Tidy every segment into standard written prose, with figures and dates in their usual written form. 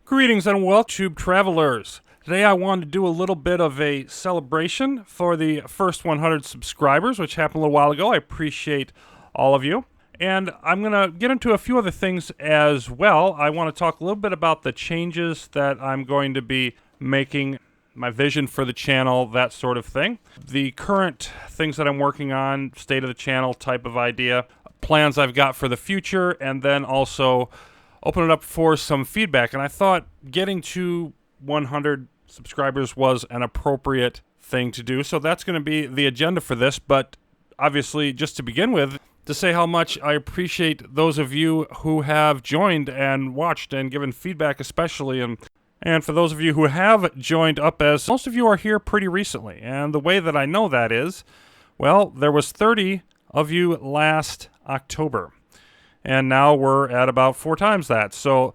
Greetings and welcome, Tube Travelers. Today I wanted to do a little bit of a celebration for the first 100 subscribers, which happened a little while ago. I appreciate all of you. And I'm going to get into a few other things as well. I want to talk a little bit about the changes that I'm going to be making, my vision for the channel, that sort of thing. The current things that I'm working on, state of the channel type of idea, plans I've got for the future, and then also open it up for some feedback. And I thought getting to 100 subscribers was an appropriate thing to do. So that's going to be the agenda for this. But obviously, just to begin with, to say how much I appreciate those of you who have joined and watched and given feedback especially. And for those of you who have joined up, as most of you are here pretty recently. And the way that I know that is, well, there was 30 of you last October. And now we're at about 4 times that. So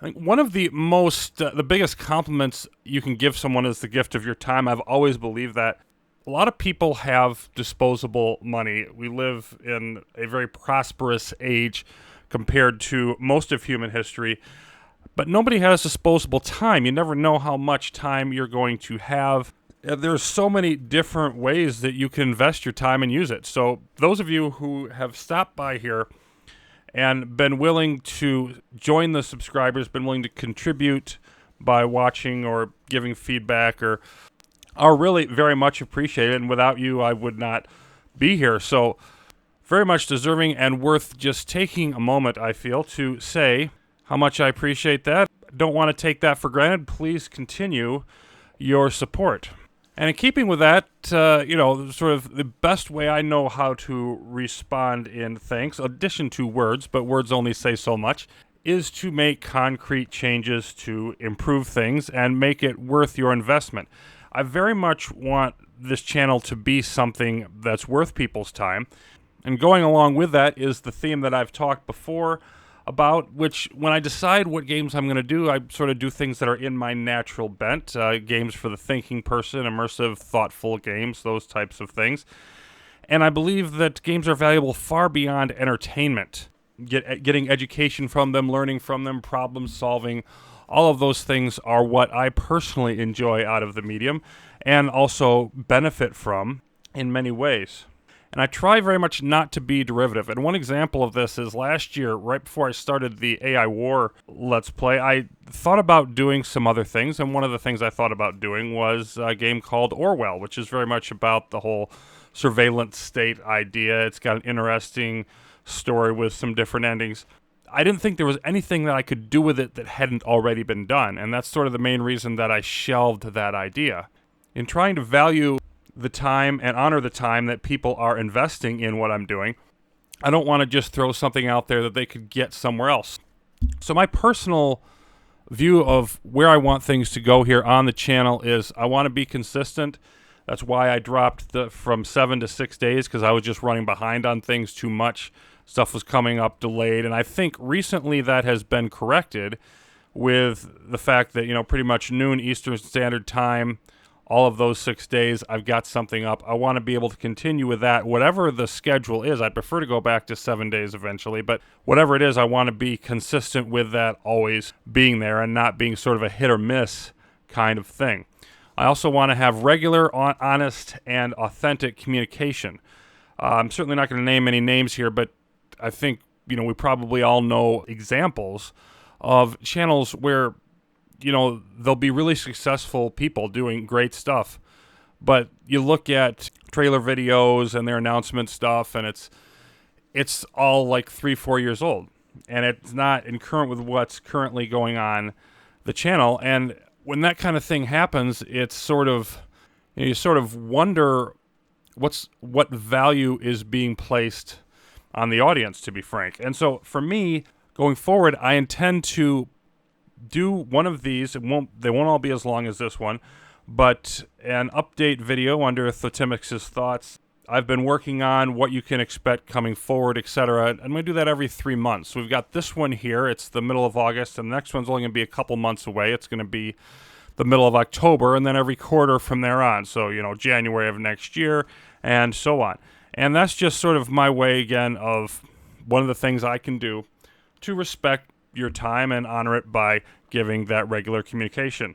I think one of the the biggest compliments you can give someone is the gift of your time. I've always believed that. A lot of people have disposable money. We live in a very prosperous age compared to most of human history. But nobody has disposable time. You never know how much time you're going to have. There's so many different ways that you can invest your time and use it. So those of you who have stopped by here and been willing to join the subscribers, been willing to contribute by watching or giving feedback, or are really very much appreciated. And without you, I would not be here. So very much deserving and worth just taking a moment, I feel, to say how much I appreciate that. Don't want to take that for granted. Please continue your support. And in keeping with that, sort of the best way I know how to respond in thanks, addition to words, but words only say so much, is to make concrete changes to improve things and make it worth your investment. I very much want this channel to be something that's worth people's time. And going along with that is the theme that I've talked before about, which when I decide what games I'm going to do, I sort of do things that are in my natural bent. Games for the thinking person, immersive, thoughtful games, those types of things. And I believe that games are valuable far beyond entertainment. Getting education from them, learning from them, problem solving, all of those things are what I personally enjoy out of the medium and also benefit from in many ways. And I try very much not to be derivative. And one example of this is last year, right before I started the AI War Let's Play, I thought about doing some other things. And one of the things I thought about doing was a game called Orwell, which is very much about the whole surveillance state idea. It's got an interesting story with some different endings. I didn't think there was anything that I could do with it that hadn't already been done. And that's sort of the main reason that I shelved that idea. In trying to value the time and honor the time that people are investing in what I'm doing, I don't want to just throw something out there that they could get somewhere else. So my personal view of where I want things to go here on the channel is I want to be consistent. That's why I dropped from 7 to 6 days, because I was just running behind on things too much. Stuff was coming up delayed, and I think recently that has been corrected with the fact that, pretty much noon Eastern Standard Time, all of those 6 days, I've got something up. I want to be able to continue with that, whatever the schedule is. I'd prefer to go back to 7 days eventually, but whatever it is, I want to be consistent with that always being there and not being sort of a hit or miss kind of thing. I also want to have regular, honest, and authentic communication. I'm certainly not going to name any names here, but I think, we probably all know examples of channels where there'll be really successful people doing great stuff. But you look at trailer videos and their announcement stuff, and it's all like 3-4 years old. And it's not in current with what's currently going on the channel. And when that kind of thing happens, it's sort of, you sort of wonder what value is being placed on the audience, to be frank. And so for me, going forward, I intend to do one of these. They won't all be as long as this one, but an update video under Thotimix's thoughts. I've been working on what you can expect coming forward, etc. I'm going to do that every 3 months. So we've got this one here. It's the middle of August, and the next one's only going to be a couple months away. It's going to be the middle of October, and then every quarter from there on. So, January of next year, and so on. And that's just sort of my way, again, of one of the things I can do to respect your time and honor it by giving that regular communication.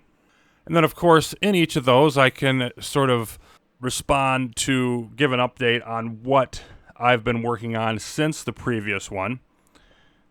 And then, of course, in each of those, I can sort of respond to give an update on what I've been working on since the previous one,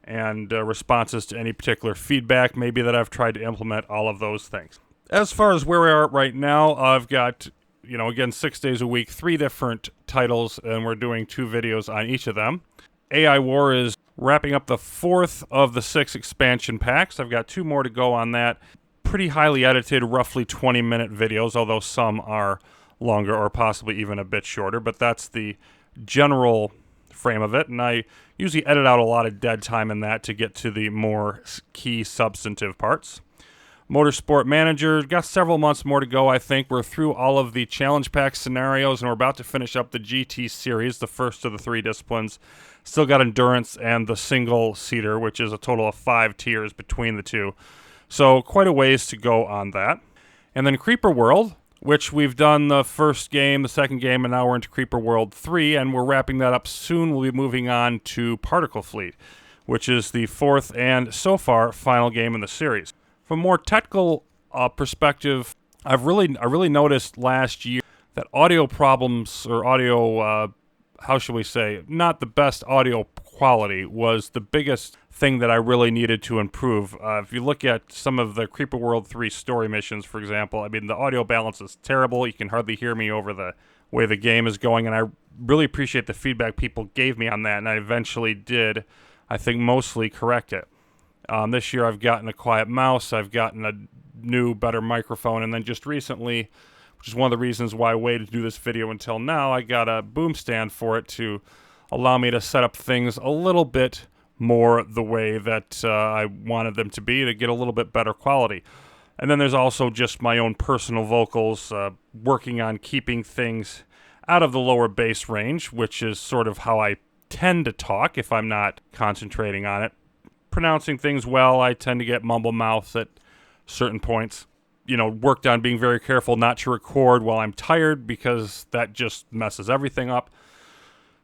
and responses to any particular feedback maybe that I've tried to implement, all of those things. As far as where we are right now, I've got, again, 6 days a week, 3 different titles, and we're doing 2 videos on each of them. AI War is wrapping up the 4th of the 6 expansion packs. I've got 2 more to go on that. Pretty highly edited, roughly 20-minute videos, although some are longer or possibly even a bit shorter, but that's the general frame of it, and I usually edit out a lot of dead time in that to get to the more key substantive parts. Motorsport Manager, got several months more to go, I think. We're through all of the challenge pack scenarios, and we're about to finish up the GT series, the first of the 3 disciplines. Still got endurance and the single-seater, which is a total of 5 tiers between the 2. So quite a ways to go on that. And then Creeper World, which we've done the first game, the second game, and now we're into Creeper World 3, and we're wrapping that up soon. We'll be moving on to Particle Fleet, which is the 4th and, so far, final game in the series. From a more technical perspective, I really noticed last year that audio problems, or audio, how should we say, not the best audio quality, was the biggest thing that I really needed to improve. If you look at some of the Creeper World 3 story missions, for example, I mean, the audio balance is terrible. You can hardly hear me over the way the game is going, and I really appreciate the feedback people gave me on that, and I eventually did, I think, mostly correct it. This year I've gotten a quiet mouse, I've gotten a new, better microphone, and then just recently, which is one of the reasons why I waited to do this video until now, I got a boom stand for it to allow me to set up things a little bit more the way that I wanted them to be, to get a little bit better quality. And then there's also just my own personal vocals, working on keeping things out of the lower bass range, which is sort of how I tend to talk if I'm not concentrating on it. Pronouncing things well, I tend to get mumble mouth at certain points. Worked on being very careful not to record while I'm tired, because that just messes everything up.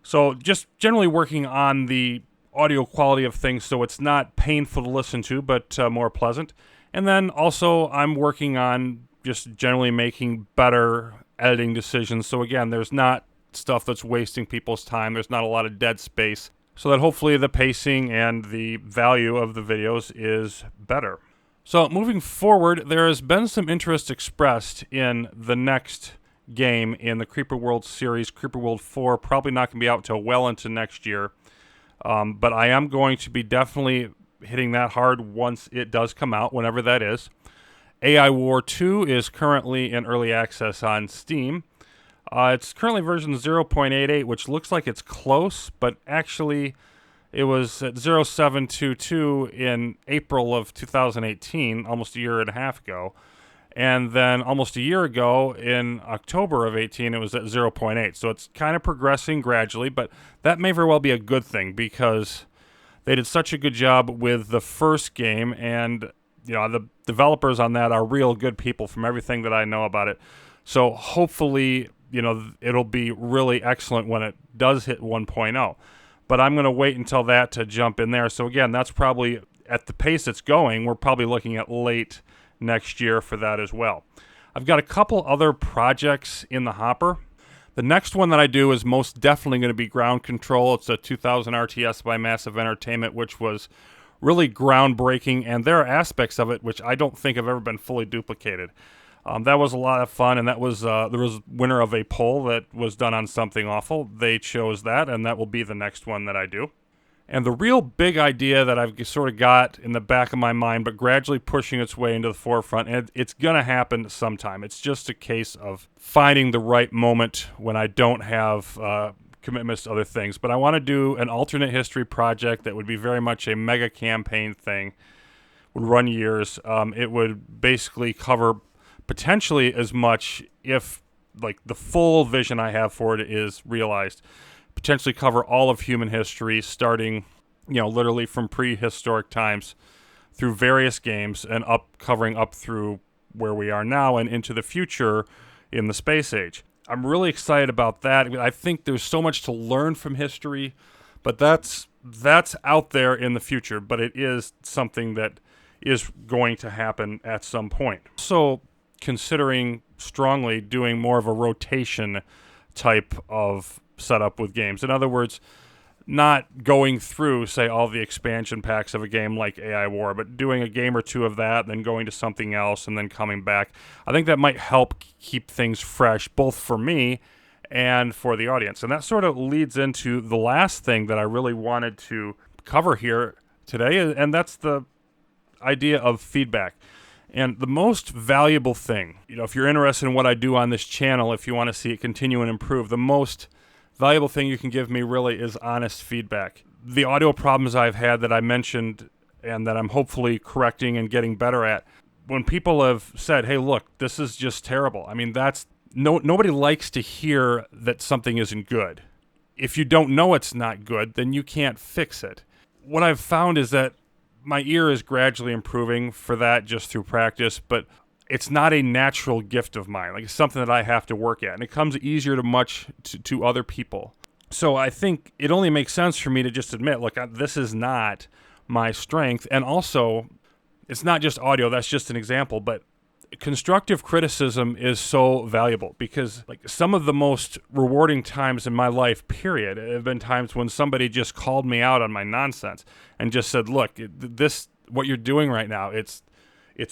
So just generally working on the audio quality of things so it's not painful to listen to, but more pleasant. And then also I'm working on just generally making better editing decisions. So again, there's not stuff that's wasting people's time. There's not a lot of dead space, so that hopefully the pacing and the value of the videos is better. So moving forward, there has been some interest expressed in the next game in the Creeper World series, Creeper World 4, probably not going to be out until well into next year. But I am going to be definitely hitting that hard once it does come out, whenever that is. AI War 2 is currently in early access on Steam. It's currently version 0.88, which looks like it's close, but actually it was at 0722 in April of 2018, almost a year and a half ago. And then almost a year ago, in October of 18, it was at 0.8. So it's kind of progressing gradually, but that may very well be a good thing, because they did such a good job with the first game, and the developers on that are real good people from everything that I know about it. So hopefully, it'll be really excellent when it does hit 1.0. But I'm going to wait until that to jump in there. So again, that's probably, at the pace it's going, we're probably looking at late next year for that as well. I've got a couple other projects in the hopper. The next one that I do is most definitely going to be Ground Control. It's a 2000 RTS by Massive Entertainment, which was really groundbreaking, and there are aspects of it which I don't think have ever been fully duplicated. That was a lot of fun, and that was there was winner of a poll that was done on Something Awful. They chose that, and that will be the next one that I do. And the real big idea that I've sort of got in the back of my mind, but gradually pushing its way into the forefront, and it's going to happen sometime. It's just a case of finding the right moment when I don't have commitments to other things. But I want to do an alternate history project that would be very much a mega campaign thing, would run years. It would basically cover potentially as much, if like the full vision I have for it is realized, potentially cover all of human history, starting, literally from prehistoric times through various games and covering up through where we are now and into the future in the space age. I'm really excited about that. I think there's so much to learn from history, But that's out there in the future, but it is something that is going to happen at some point. So considering strongly doing more of a rotation type of setup with games. In other words, not going through, say, all the expansion packs of a game like AI War, but doing a game or two of that, then going to something else, and then coming back. I think that might help keep things fresh, both for me and for the audience. And that sort of leads into the last thing that I really wanted to cover here today, and that's the idea of feedback. And the most valuable thing, if you're interested in what I do on this channel, if you want to see it continue and improve, the most valuable thing you can give me really is honest feedback. The audio problems I've had that I mentioned and that I'm hopefully correcting and getting better at, when people have said, hey, look, this is just terrible. I mean, nobody likes to hear that something isn't good. If you don't know it's not good, then you can't fix it. What I've found is that my ear is gradually improving for that just through practice, but it's not a natural gift of mine. Like, it's something that I have to work at, and it comes easier to other people. So I think it only makes sense for me to just admit, look, this is not my strength. And also, it's not just audio. That's just an example, but constructive criticism is so valuable because, like, some of the most rewarding times in my life, period, have been times when somebody just called me out on my nonsense and just said, look, what you're doing right now, it's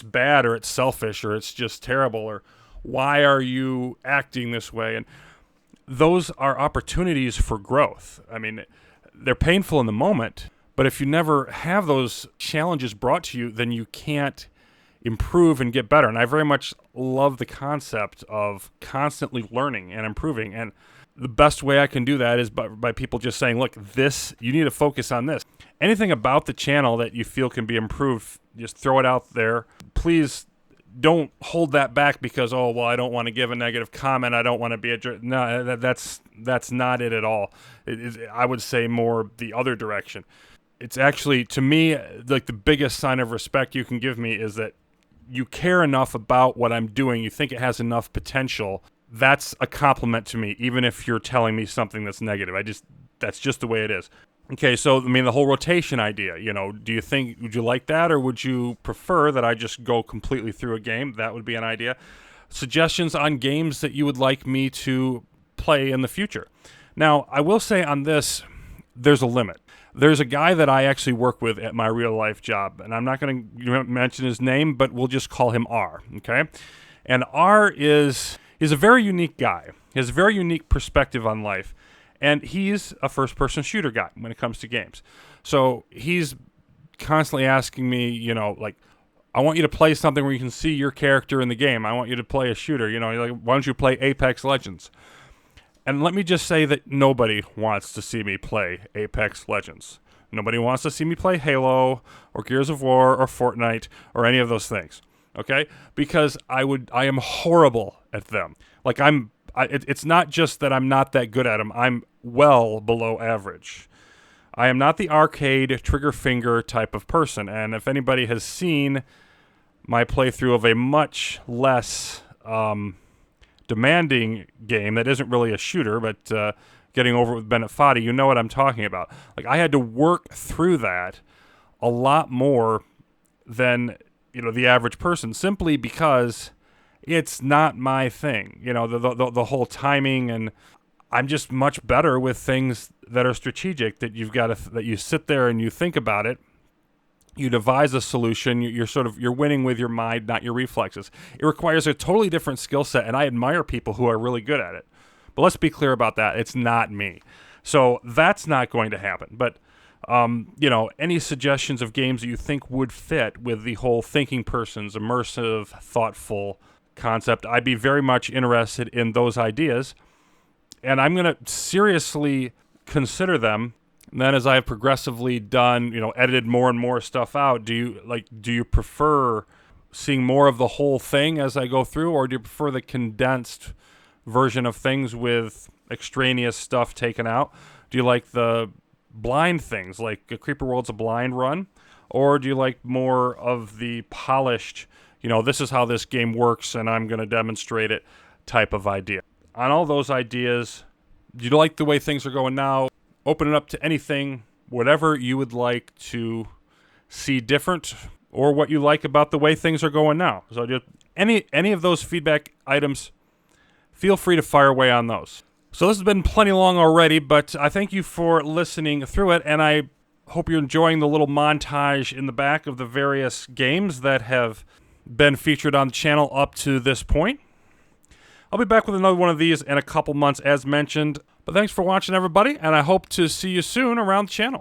bad, or it's selfish, or it's just terrible, or why are you acting this way? And those are opportunities for growth. I mean, they're painful in the moment, but if you never have those challenges brought to you, then you can't improve and get better. And I very much love the concept of constantly learning and improving. And the best way I can do that is by people just saying, look, you need to focus on this. Anything about the channel that you feel can be improved, just throw it out there. Please don't hold that back because, oh, well, I don't want to give a negative comment. I don't want to be a jerk. No, that's not it at all. I would say more the other direction. It's actually, to me, like, the biggest sign of respect you can give me is that you care enough about what I'm doing. You think it has enough potential. That's a compliment to me, even if you're telling me something that's negative. That's just the way it is. Okay, so, I mean, the whole rotation idea, would you like that, or would you prefer that I just go completely through a game? That would be an idea. Suggestions on games that you would like me to play in the future. Now, I will say on this, there's a limit. There's a guy that I actually work with at my real life job, and I'm not going to mention his name, but we'll just call him R, okay? And R is a very unique guy. He has a very unique perspective on life, and he's a first-person shooter guy when it comes to games. So he's constantly asking me, like, I want you to play something where you can see your character in the game. I want you to play a shooter. Like, why don't you play Apex Legends? And let me just say that nobody wants to see me play Apex Legends. Nobody wants to see me play Halo or Gears of War or Fortnite or any of those things, okay? Because I am horrible at them. Like, it's not just that I'm not that good at them. I'm well below average. I am not the arcade trigger finger type of person. And if anybody has seen my playthrough of a much less demanding game that isn't really a shooter, but getting over with Bennett Foddy, you know what I'm talking about. Like, I had to work through that a lot more than the average person, simply because it's not my thing. The whole timing, and I'm just much better with things that are strategic, that that you sit there and you think about it. You devise a solution. You're winning with your mind, not your reflexes. It requires a totally different skill set, and I admire people who are really good at it. But let's be clear about that. It's not me. So that's not going to happen. But, any suggestions of games that you think would fit with the whole thinking person's immersive, thoughtful concept, I'd be very much interested in those ideas. And I'm going to seriously consider them. And then as I have progressively done, edited more and more stuff out, do you prefer seeing more of the whole thing as I go through, or do you prefer the condensed version of things with extraneous stuff taken out? Do you like the blind things, like a Creeper World's a blind run? Or do you like more of the polished, this is how this game works and I'm going to demonstrate it type of idea? On all those ideas, do you like the way things are going now? open it up to anything, whatever you would like to see different, or what you like about the way things are going now. So just any of those feedback items, feel free to fire away on those. So this has been plenty long already, but I thank you for listening through it, and I hope you're enjoying the little montage in the back of the various games that have been featured on the channel up to this point. I'll be back with another one of these in a couple months, as mentioned. But thanks for watching, everybody, and I hope to see you soon around the channel.